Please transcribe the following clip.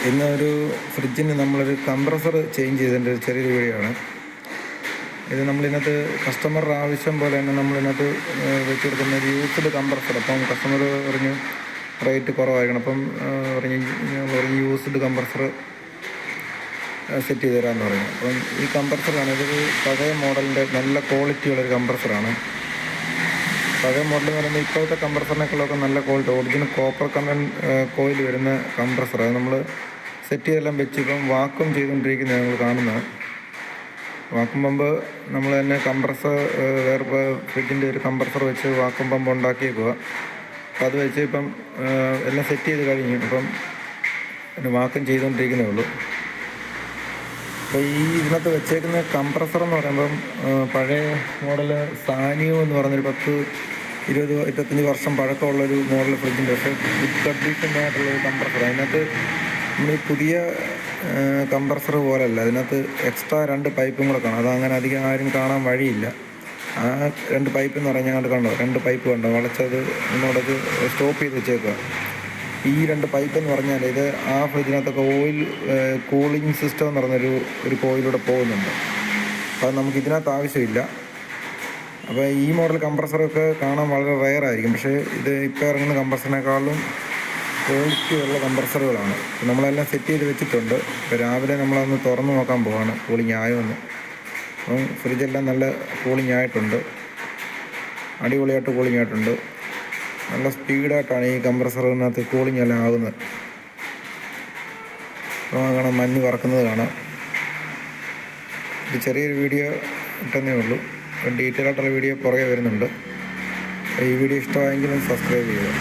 ഇന്നൊരു ഫ്രിഡ്ജിന് നമ്മളൊരു compressor change ചെയ്തതിൻ്റെ ഒരു ചെറിയൊരു വീഡിയോ ആണ് ഇത്. നമ്മളിതിനകത്ത് കസ്റ്റമറുടെ ആവശ്യം പോലെ തന്നെ നമ്മളിതിനകത്ത് വെച്ച് കൊടുക്കുന്ന ഒരു യൂസ്ഡ് കംപ്രസർ. അപ്പം കസ്റ്റമർ പറഞ്ഞു റേറ്റ് കുറവായിരിക്കണം, അപ്പം പറഞ്ഞ് യൂസ്ഡ് കംപ്രസർ സെറ്റ് ചെയ്ത് തരാമെന്ന് പറഞ്ഞു. അപ്പം ഈ കംപ്രസറാണ്, ഇതൊരു പഴയ മോഡലിൻ്റെ നല്ല ക്വാളിറ്റിയുള്ളൊരു കംപ്രസറാണ്. പഴയ മോഡൽ എന്ന് പറയുമ്പോൾ ഇപ്പോഴത്തെ കംപ്രസറിനേക്കാളൊക്കെ നല്ല ക്വാളിറ്റി ഒറിജിനൽ കോപ്പർ കോയിൽ വരുന്ന കംപ്രസർ. അത് നമ്മൾ സെറ്റ് ചെയ്തെല്ലാം വെച്ച് ഇപ്പം വാക്വം ചെയ്തുകൊണ്ടിരിക്കുന്നത് ഞങ്ങൾ കാണുന്നത്. വാക്വം പമ്പ് നമ്മൾ തന്നെ കംപ്രസർ വേറെ ഫ്രിഡ്ജിൻ്റെ ഒരു കംപ്രസർ വെച്ച് വാക്വം പമ്പ് ഉണ്ടാക്കിയേക്കുക. അപ്പം അത് വെച്ച് ഇപ്പം എല്ലാം സെറ്റ് ചെയ്ത് കഴിഞ്ഞു. ഇപ്പം വാക്വം ചെയ്തുകൊണ്ടിരിക്കുന്നേ ഉള്ളൂ. അപ്പോൾ ഈ ഇതിനകത്ത് വെച്ചേക്കുന്ന കംപ്രസർ എന്ന് പറയുമ്പം പഴയ മോഡൽ സാനിയോ എന്ന് പറഞ്ഞൊരു 10-20-25 വർഷം പഴക്കമുള്ളൊരു മോഡൽ ഫ്രിഡ്ജിൻ്റെ, പക്ഷേ ഗുഡ് കണ്ടീഷനായിട്ടുള്ളൊരു കംപ്രസർ. അതിനകത്ത് നമ്മൾ ഈ പുതിയ കംപ്രസർ പോലല്ല, അതിനകത്ത് എക്സ്ട്രാ 2 പൈപ്പും കൂടെ കാണാം. അതങ്ങനെ അധികം ആരും കാണാൻ വഴിയില്ല. ആ 2 പൈപ്പ് എന്ന് പറഞ്ഞാൽ അങ്ങോട്ട് കണ്ടോ, 2 പൈപ്പ് കണ്ടോ വളച്ചത് ഇങ്ങോട്ടേക്ക് സ്റ്റോപ്പ് ചെയ്ത് വെച്ചേക്കുക. ഈ 2 പൈപ്പ് എന്ന് പറഞ്ഞാൽ ഇത് ആ ഫ്രിഡ്ജിനകത്തൊക്കെ ഓയിൽ കൂളിംഗ് സിസ്റ്റം എന്ന് പറഞ്ഞൊരു കോയിലൂടെ പോകുന്നുണ്ട്. അത് നമുക്ക് ഇതിനകത്ത് ആവശ്യമില്ല. അപ്പോൾ ഈ മോഡൽ കംപ്രസറൊക്കെ കാണാൻ വളരെ റെയർ ആയിരിക്കും, പക്ഷേ ഇത് ഇപ്പോൾ ഇറങ്ങുന്ന കംപ്രസറിനേക്കാളും ക്വാളിറ്റി ഉള്ള കംപ്രസറുകളാണ്. നമ്മളെല്ലാം സെറ്റ് ചെയ്ത് വെച്ചിട്ടുണ്ട്. ഇപ്പോൾ രാവിലെ നമ്മളതൊന്ന് തുറന്ന് നോക്കാൻ പോവാണ് കൂളിംഗ് ആയോന്ന്. അപ്പം ഫ്രിഡ്ജെല്ലാം നല്ല കൂളിംഗ് ആയിട്ടുണ്ട്, അടിപൊളിയായിട്ട് കൂളിംഗ് ആയിട്ടുണ്ട്. നല്ല സ്പീഡായിട്ടാണ് ഈ കംപ്രസറിനകത്ത് കൂളിംഗ് എല്ലാം ആകുന്നത്. അപ്പോൾ കാണാം മഞ്ഞ് പറക്കുന്നത് കാണാം. ഇത് ചെറിയൊരു വീഡിയോ ഇട്ടെന്നേ ഉള്ളൂ, ഡീറ്റെയിൽ ആയിട്ടുള്ള വീഡിയോ പുറകെ വരുന്നുണ്ട്. ഈ വീഡിയോ ഇഷ്ടമായെങ്കിലും സബ്സ്ക്രൈബ് ചെയ്യുക.